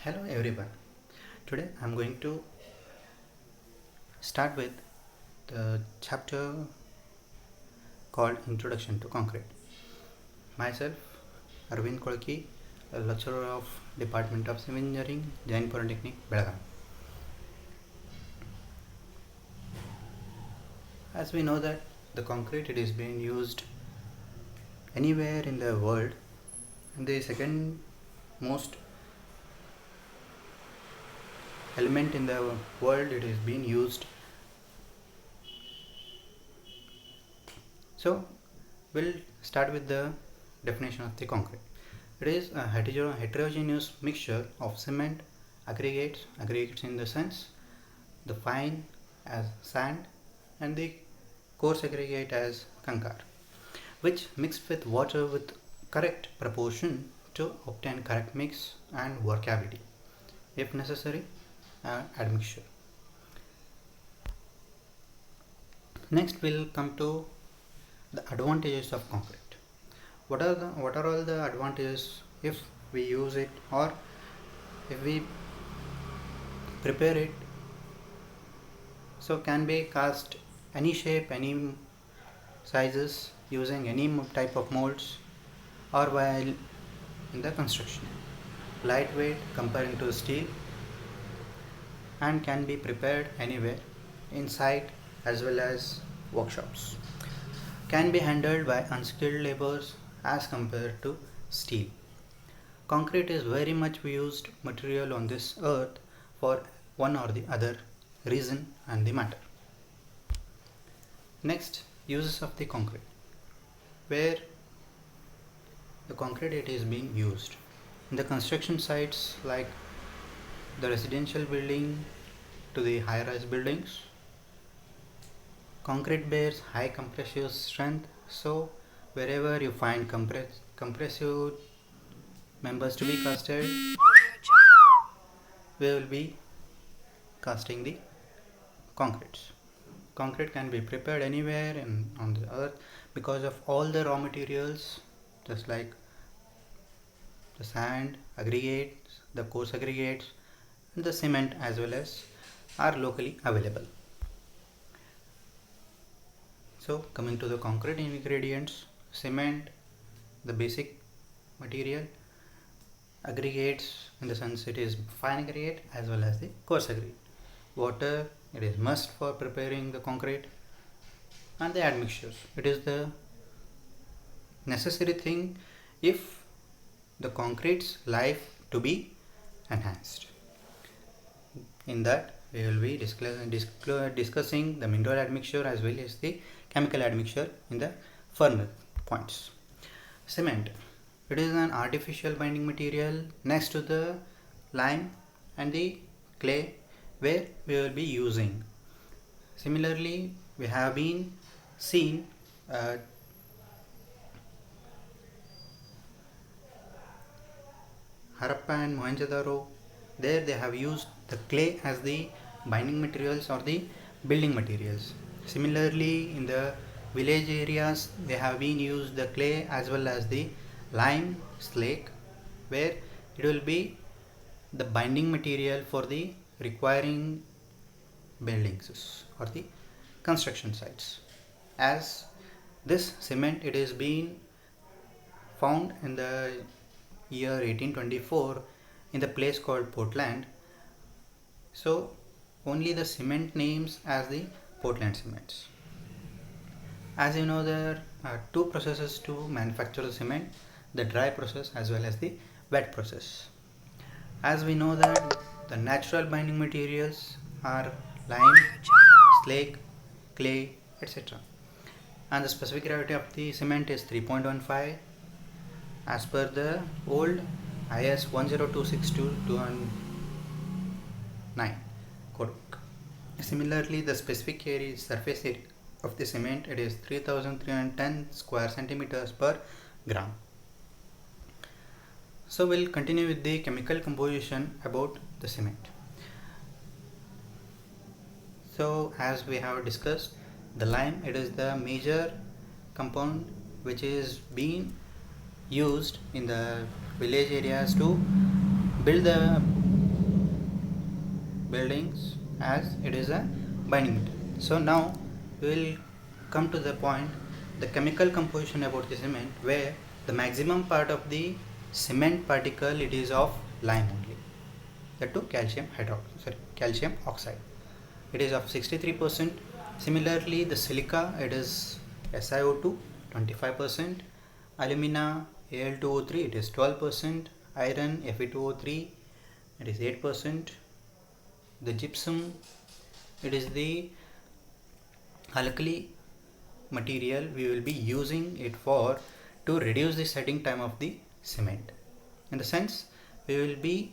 Hello everyone. Today I'm going to start with the chapter called Introduction to Concrete. Myself, Arvind Kolki, a lecturer of Department of Civil Engineering, Jain Polytechnic, Belagavi. As we know that the concrete it is being used anywhere in the world, and the second most element in the world it is being used. So we'll start with the definition of the concrete. It is a heterogeneous mixture of cement, aggregates in the sense the fine as sand and the coarse aggregate as concrete, which mixed with water with correct proportion to obtain correct mix and workability. If necessary, admixture. Next, we'll come to the advantages of concrete. What are all the advantages if we use it or if we prepare it? So can be cast any shape, any sizes using any type of molds or while in the construction. Lightweight comparing to steel and can be prepared anywhere inside as well as workshops. Can be handled by unskilled laborers as compared to steel. Concrete is very much used material on this earth for one or the other reason and the matter. Next, uses of the concrete. Where the concrete it is being used in the construction sites like the residential building to the high-rise buildings. Concrete bears high compressive strength, so wherever you find compressive members to be casted, we will be casting the concretes. Concrete can be prepared anywhere on the earth because of all the raw materials, just like the sand, aggregates, the coarse aggregates, and the cement as well as are locally available. So coming to the concrete ingredients, cement, the basic material, aggregates in the sense it is fine aggregate as well as the coarse aggregate. Water, it is must for preparing the concrete, and the admixtures, it is the necessary thing if the concrete's life to be enhanced. In that we will be discussing the mineral admixture as well as the chemical admixture in the further points. Cement, it is an artificial binding material next to the lime and the clay where we will be using. Similarly, we have been seen Harappa and Mohenjo-daro, there they have used the clay as the binding materials or the building materials. Similarly, in the village areas, they have been used the clay as well as the lime slate, where it will be the binding material for the requiring buildings or the construction sites. As this cement, it is being found in the year 1824 in the place called Portland. So only the cement names as the Portland cements. As you know, there are two processes to manufacture the cement, the dry process as well as the wet process. As we know that the natural binding materials are lime, slate, clay, etc. And the specific gravity of the cement is 3.15 as per the old IS 10262-209 code book. Similarly, the specific area surface area of the cement it is 3310 square centimeters per gram. So we'll continue with the chemical composition about the cement. So as we have discussed, the lime it is the major compound which is being used in the village areas to build the buildings as it is a binding material. So now we will come to the point, the chemical composition about the cement, where the maximum part of the cement particle it is of lime only, that to calcium oxide, it is of 63%. Similarly, the silica, it is SiO2 25%, alumina Al2O3, it is 12%, iron Fe2O3, it is 8%, the gypsum, it is the alkali material, we will be using it for to reduce the setting time of the cement. In the sense, we will be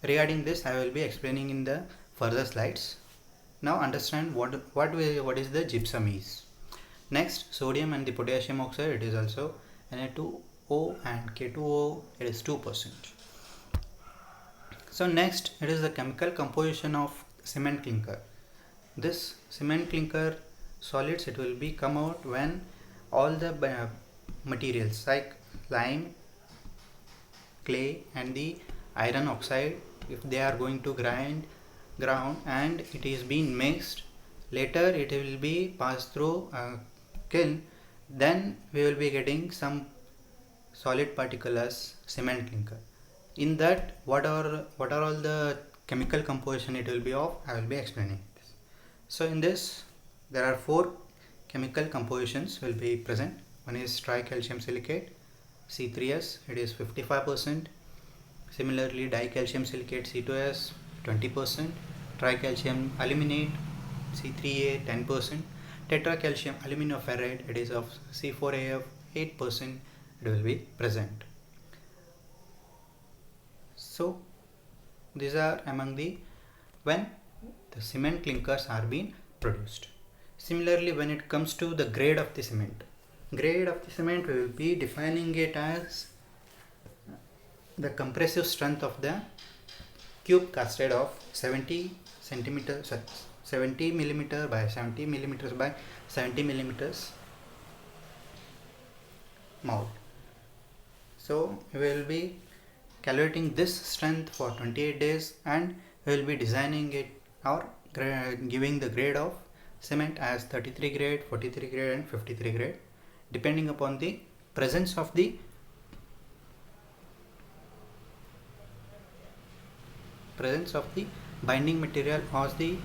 regarding this, I will be explaining in the further slides. Now understand what is the gypsum is. Next, sodium and the potassium oxide, it is also Na2O and K2O, it is 2%. So next, it is the chemical composition of cement clinker. This cement clinker solids, it will be come out when all the materials like lime, clay and the iron oxide, if they are going to ground and it is being mixed, later it will be passed through a kiln, then we will be getting some solid particle as cement clinker. In that, what are all the chemical composition it will be of, I will be explaining this. So in this, there are 4 chemical compositions will be present. One is tricalcium silicate, C3S, it is 55%. Similarly, dicalcium silicate, C2S, 20%. Tricalcium aluminate, C3A, 10%. Tetracalcium aluminoferrite, it is of C4AF, 8%, it will be present. So these are among the when the cement clinkers are being produced. Similarly, when it comes to the grade of the cement, we will be defining it as the compressive strength of the cube casted of 70 millimeter by 70 millimeters by 70 millimeters mold. So we will be calculating this strength for 28 days and we will be designing it or giving the grade of cement as 33 grade, 43 grade and 53 grade, depending upon the presence of the binding material or the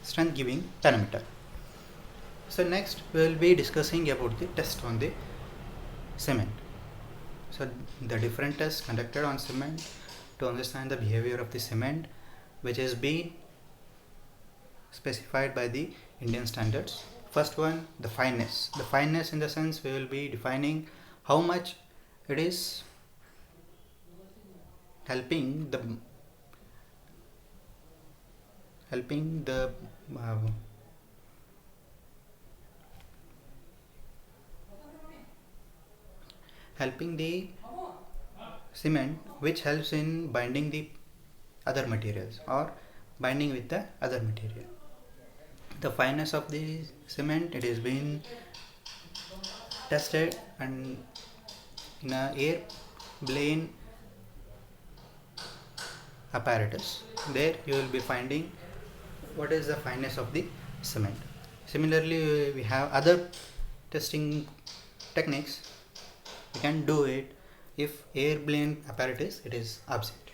strength giving parameter. So next we will be discussing about the test on the cement. So the different tests conducted on cement to understand the behavior of the cement, which is being specified by the Indian standards. First one, the fineness. The fineness in the sense we will be defining how much it is helping the cement, which helps in binding the other materials or binding with the other material. The fineness of the cement, it is being tested and in a air blade apparatus. There you will be finding what is the fineness of the cement. Similarly, we have other testing techniques. We can do it if air blade apparatus it is absent.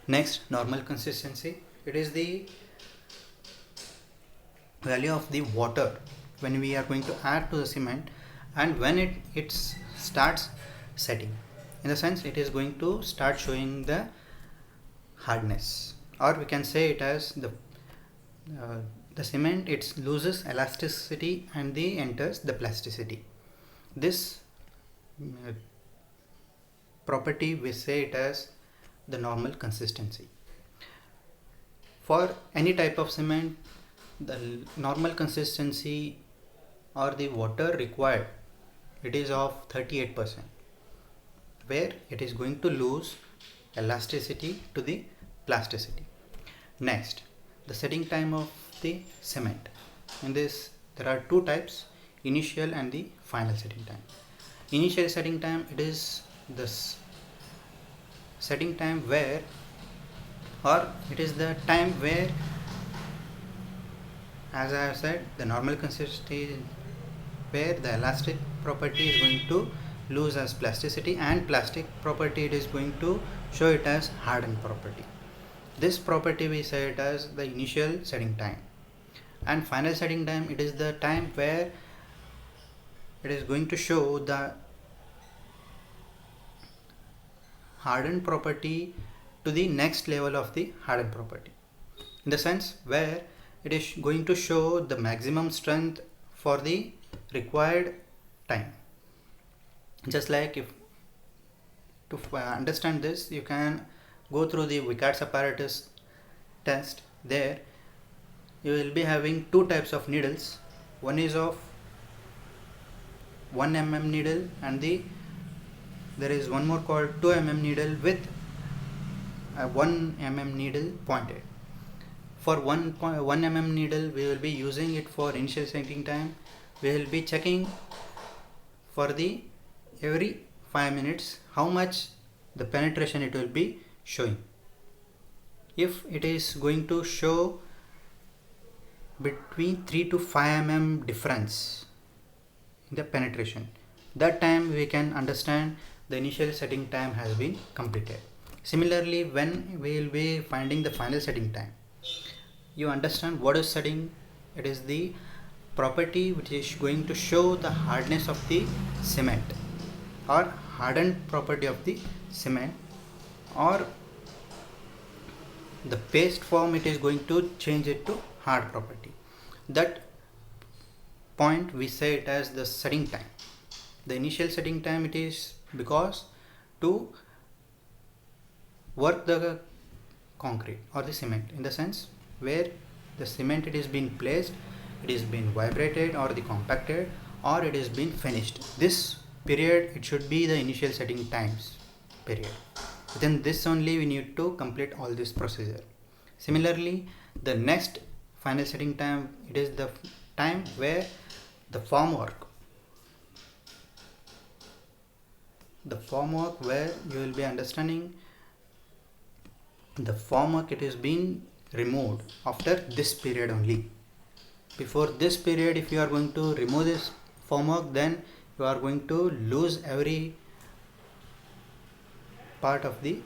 Next, normal consistency. It is the value of the water when we are going to add to the cement and when it starts setting. In the sense, it is going to start showing the hardness, or we can say it as the cement it loses elasticity and enters the plasticity. This property we say it as the normal consistency. For any type of cement, the normal consistency or the water required, it is of 38%, where it is going to lose elasticity to the plasticity. Next, the setting time of the cement. In this, there are 2 types, initial and the final setting time. Initial setting time, it is this setting time where, or it is the time where, as I have said, the normal consistency where the elastic property is going to lose as plasticity, and plastic property it is going to show it as hardened property. This property we say it as the initial setting time, and final setting time it is the time where it is going to show the hardened property to the next level of the hardened property, in the sense where it is going to show the maximum strength for the required time. Just like, if to understand this, you can go through the Vickers apparatus test. There you will be having two types of needles. One is of 1 mm needle, and there is one more called 2 mm needle with a 1 mm needle pointed. For 1 mm needle we will be using it for initial setting time. We will be checking for the every 5 minutes how much the penetration it will be showing. If it is going to show between 3 to 5 mm difference in the penetration, that time we can understand the initial setting time has been completed. Similarly, when we will be finding the final setting time, you understand what is setting. It is the property which is going to show the hardness of the cement, or hardened property of the cement, or the paste form it is going to change it to hard property. That point we say it as the setting time. The initial setting time it is because to work the concrete or the cement, in the sense where the cement it is being placed, it is being vibrated or the compacted, or it is being finished. This period it should be the initial setting times period. Within this only we need to complete all this procedure. Similarly, the next final setting time it is the time where the formwork where you will be understanding the formwork it is being removed after this period only. Before this period, if you are going to remove this formwork, then you are going to lose every part of the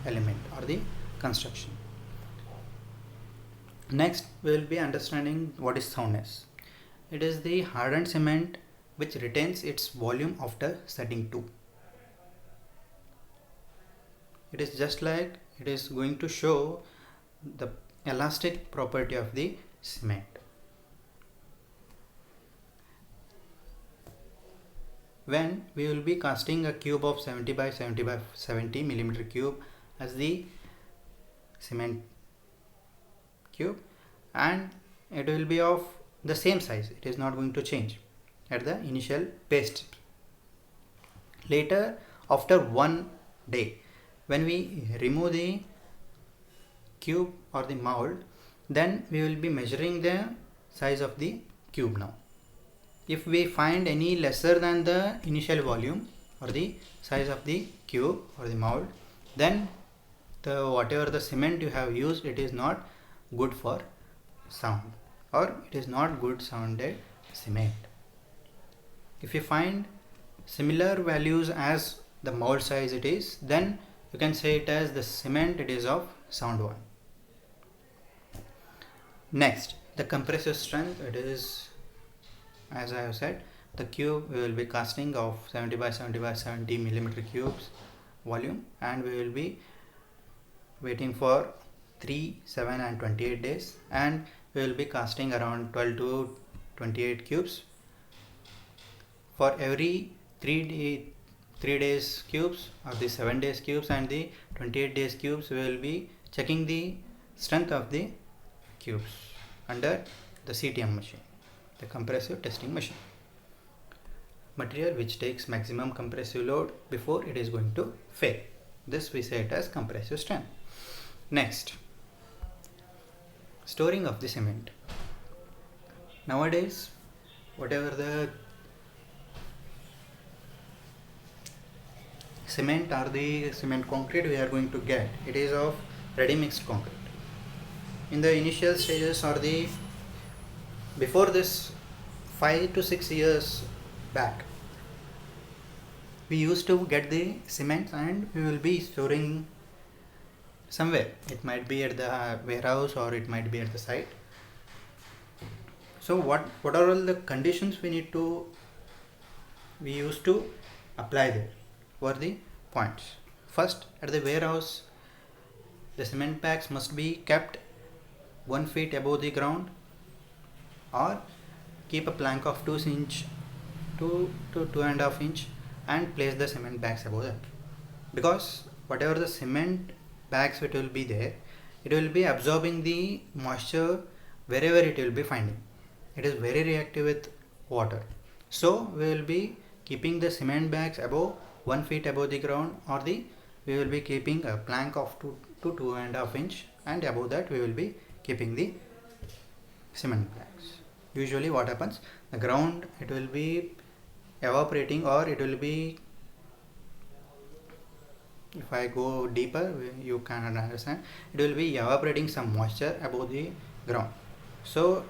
element or the construction. Next we will be understanding what is soundness. It is the hardened cement which retains its volume after setting 2. It is just like it is going to show the elastic property of the cement. When we will be casting a cube of 70 by 70 by 70 millimeter cube as the cement cube, and it will be of the same size, it is not going to change at the initial paste. Later, after 1 day, when we remove the cube or the mold, then we will be measuring the size of the cube now. If we find any lesser than the initial volume or the size of the cube or the mold, then the whatever the cement you have used, it is not good for sound, or it is not good sounded cement. If you find similar values as the mold size it is, then you can say it as the cement it is of sound one. Next, the compressive strength, it is, as I have said, the cube we will be casting of 70 by 70 by 70 millimeter cubes volume, and we will be waiting for 3, 7 and 28 days, and we will be casting around 12 to 28 cubes. For every 3 days cubes, or the 7 days cubes and the 28 days cubes, we will be checking the strength of the cubes under the CTM machine, the compressive testing machine. Material which takes maximum compressive load before it is going to fail. This we say it as compressive strength. Next, storing of the cement. Nowadays, whatever the cement or the cement concrete we are going to get, it is of ready mixed concrete. In the initial stages or the before this 5 to 6 years back, we used to get the cement and we will be storing somewhere. It might be at the warehouse or it might be at the site. So what are all the conditions we used to apply there? Were the points. First, at the warehouse, the cement bags must be kept 1 feet above the ground, or keep a plank of 2 inch to 2.5 inch and place the cement bags above that, because whatever the cement bags it will be there, it will be absorbing the moisture wherever it will be finding. It is very reactive with water, so we will be keeping the cement bags above 1 feet above the ground, or we will be keeping a plank of 2 to 2.5 inch, and above that we will be keeping the cement bags. Usually what happens, the ground it will be evaporating, or it will be, if I go deeper you can understand, it will be evaporating some moisture above the ground. So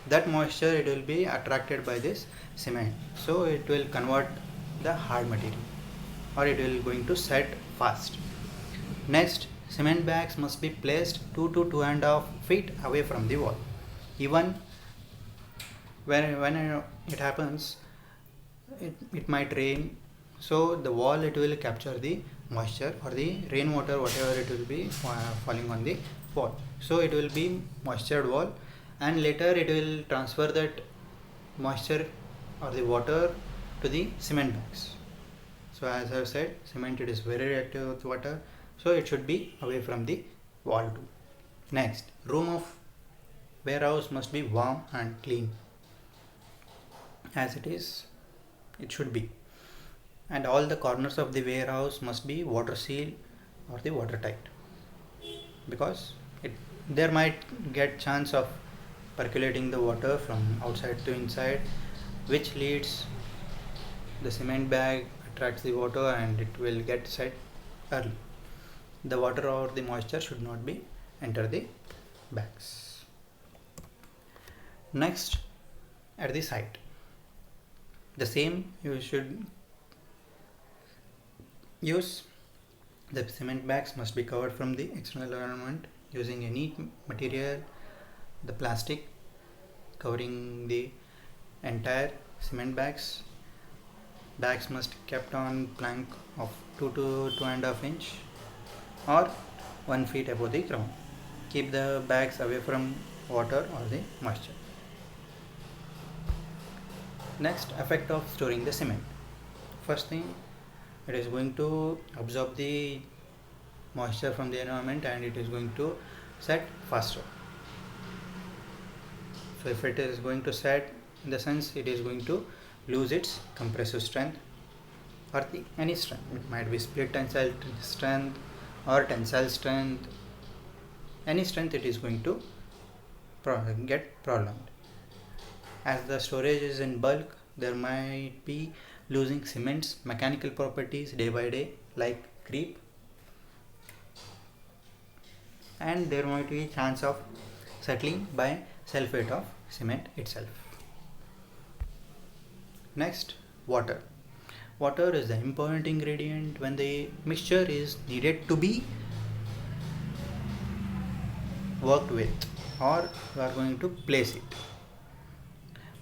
that moisture it will be attracted by this cement, so it will convert the hard material, or it will going to set fast. Next, cement bags must be placed 2 to 2.5 feet away from the wall. Even when it happens, it might rain, so the wall it will capture the moisture, or the rainwater whatever it will be falling on the wall, so it will be moistured wall, and later it will transfer that moisture or the water to the cement bags. So as I have said, cement it is very reactive with water, so it should be away from the wall too. Next, room of warehouse must be warm and clean, as it should be, and all the corners of the warehouse must be water sealed or the watertight, because there might get chance of percolating the water from outside to inside, which leads the cement bag attracts the water and it will get set early. The water or the moisture should not be enter the bags. Next, at the site, the same, you should use the cement bags must be covered from the external environment using a neat material, the plastic covering the entire cement bags. Bags must kept on plank of 2 to 2.5 inch or 1 feet above the ground. Keep the bags away from water or the moisture. Next, effect of storing the cement. First thing, it is going to absorb the moisture from the environment and it is going to set faster. So if it is going to set, in the sense it is going to lose its compressive strength or any strength. It might be split tensile strength or tensile strength. Any strength it is going to get prolonged. As the storage is in bulk, there might be losing cement's mechanical properties day by day, like creep, and there might be chance of settling by sulfate of cement itself. Next, water. Water is the important ingredient when the mixture is needed to be worked with, or we are going to place it.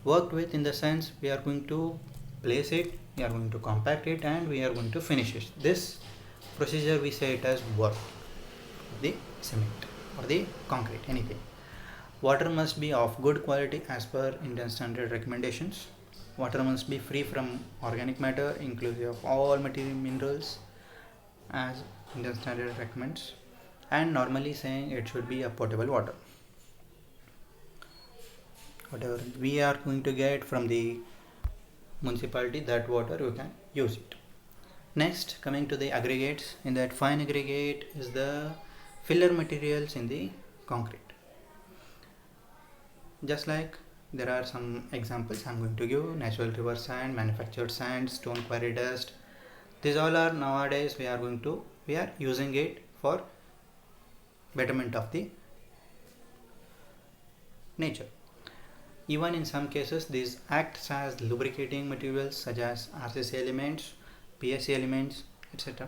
Worked with in the sense we are going to place it, we are going to compact it, and we are going to finish it. This procedure we say it as work, the cement or the concrete, anything. Water must be of good quality as per Indian standard recommendations. Water must be free from organic matter, inclusive of all material minerals, as Indian standard recommends, and normally saying it should be a potable water. Whatever we are going to get from the municipality, that water you can use it. Next, coming to the aggregates, in that fine aggregate is the filler materials in the concrete. Just like there are some examples I'm going to give: natural river sand, manufactured sand, stone quarry dust, These all are nowadays we are using it for betterment of the nature. Even in some cases, these acts as lubricating materials such as RCC elements, PSC elements, etc.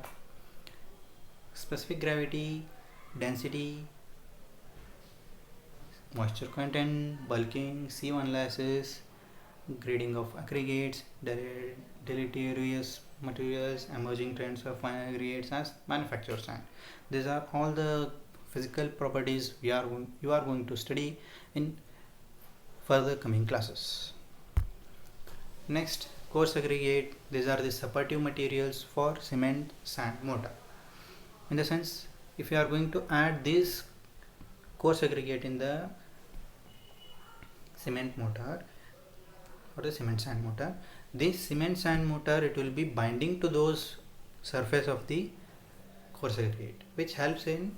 Specific gravity, density, moisture content, bulking, C1 analysis, grading of aggregates, deleterious materials, emerging trends of fine aggregates as manufacturer sand. These are all the physical properties you are going to study in further coming classes. Next, coarse aggregate. These are the supportive materials for cement, sand, mortar. In the sense, if you are going to add this coarse aggregate in the cement mortar or the cement sand mortar, this cement sand mortar, it will be binding to those surface of the coarse aggregate, which helps in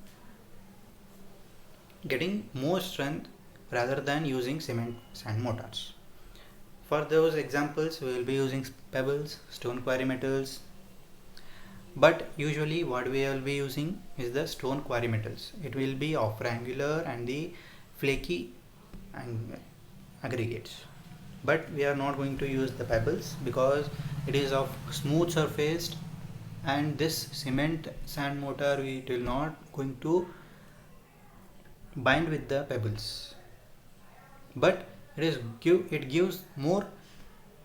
getting more strength rather than using cement sand mortars. For those examples, we will be using pebbles, stone quarry metals, but usually what we will be using is the stone quarry metals. It will be of granular and the flaky aggregates, but we are not going to use the pebbles because it is of smooth surfaced, and this cement sand mortar it will not going to bind with the pebbles, but it gives more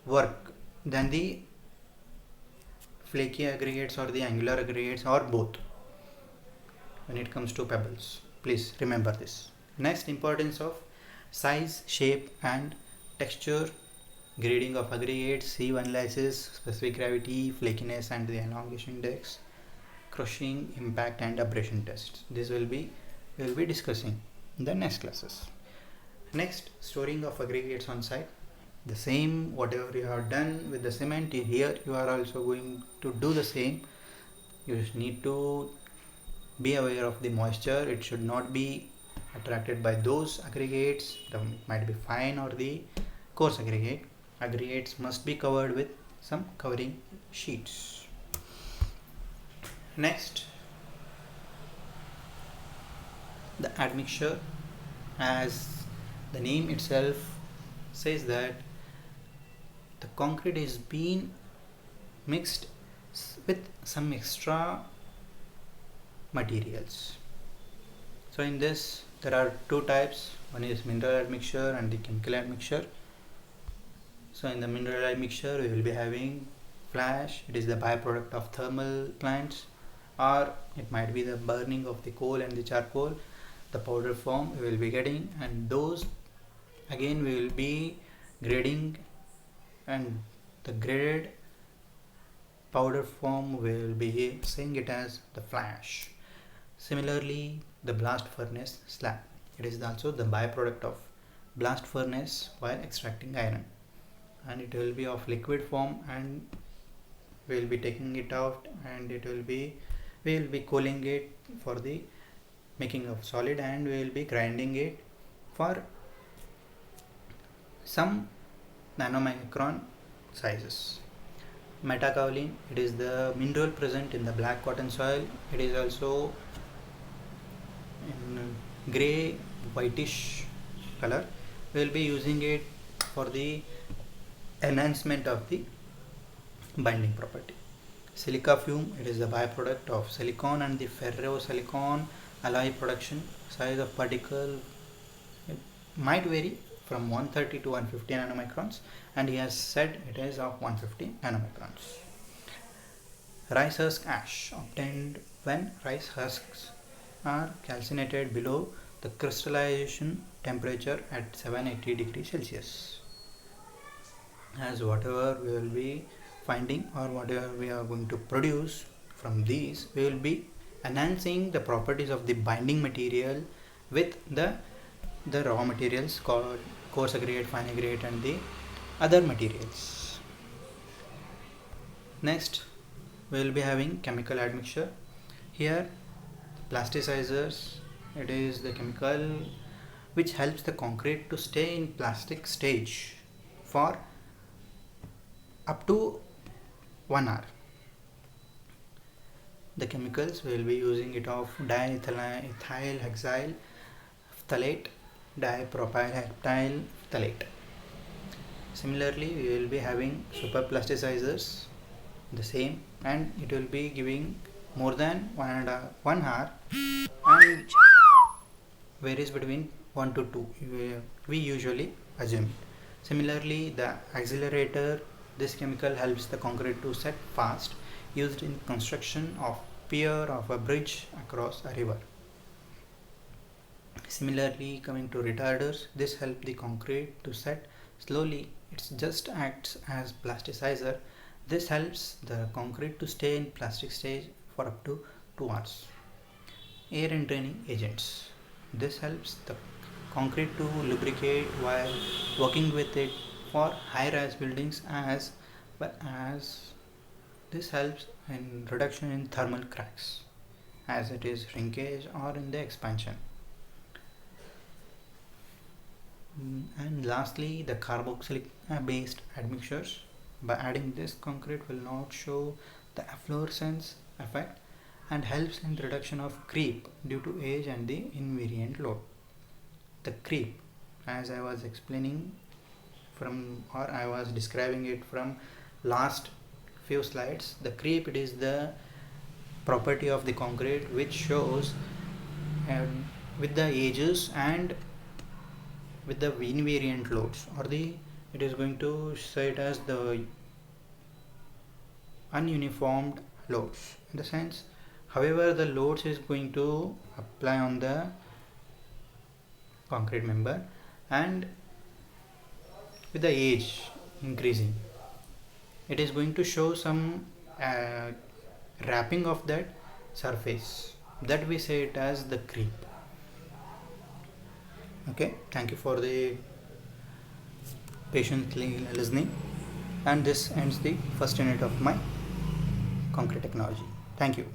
work than the flaky aggregates or the angular aggregates or both when it comes to pebbles. Please remember this. Next, importance of size, shape and texture, grading of aggregates, sieve analysis, specific gravity, flakiness and the elongation index, crushing, impact and abrasion tests. This we will be discussing in the next classes. Next, storing of aggregates on site. The same whatever you have done with the cement, here you are also going to do the same. You just need to be aware of the moisture. It should not be attracted by those aggregates. It might be fine or the coarse aggregate. Aggregates must be covered with some covering sheets. Next, the admixture. As the name itself says that the concrete is being mixed with some extra materials. So in this there are two types. One is mineral admixture and the chemical admixture. So in the mineral admixture we will be having flash. It is the byproduct of thermal plants, or it might be the burning of the coal and the charcoal. The powder form we will be getting, and those again we will be grading, and the graded powder form we will be saying it as the flash. Similarly, the blast furnace slag, it is also the byproduct of blast furnace while extracting iron, and it will be of liquid form, and we will be taking it out, and we will be cooling it for the making of solid, and we will be grinding it for some nanomicron sizes. Metakaolin, it is the mineral present in the black cotton soil. It is also in grey whitish color. We will be using it for the enhancement of the binding property. Silica fume, it is the byproduct of silicon and the ferrosilicon alloy production. Size of particle, it might vary from 130 to 150 nanomicrons, and he has said it is of 150 nanomicrons. Rice husk ash, obtained when rice husks are calcinated below the crystallization temperature at 780 degrees Celsius. As whatever we will be finding or whatever we are going to produce from these, we will be enhancing the properties of the binding material with the raw materials called coarse aggregate, fine aggregate and the other materials. Next, we will be having chemical admixture. Here, plasticizers, it is the chemical which helps the concrete to stay in plastic stage for up to 1 hour. The chemicals we will be using it of diethyl hexyl phthalate, dipropyl heptyl phthalate. Similarly, we will be having super plasticizers, the same, and it will be giving more than 1 hour and varies between 1 to 2, we usually assume. Similarly, the accelerator, this chemical helps the concrete to set fast, used in construction of pier of a bridge across a river. Similarly, coming to retarders, this helps the concrete to set slowly. It just acts as plasticizer. This helps the concrete to stay in plastic stage for up to 2 hours. Air and draining agents. This helps the concrete to lubricate while working with it for high-rise buildings, as well as this helps in reduction in thermal cracks as it is shrinkage or in the expansion. And lastly, the carboxylic based admixtures. By adding this, concrete will not show the efflorescence effect and helps in the reduction of creep due to age and the invariant load. The creep, as I was explaining from, or I was describing it from last few slides, the creep, it is the property of the concrete which shows with the ages and with the invariant loads, or it is going to say it as the ununiformed loads, in the sense however the loads is going to apply on the concrete member, and with the age increasing it is going to show some wrapping of that surface, that we say it as the creep. Okay, thank you for the patiently listening, and this ends the first unit of my concrete technology. Thank you.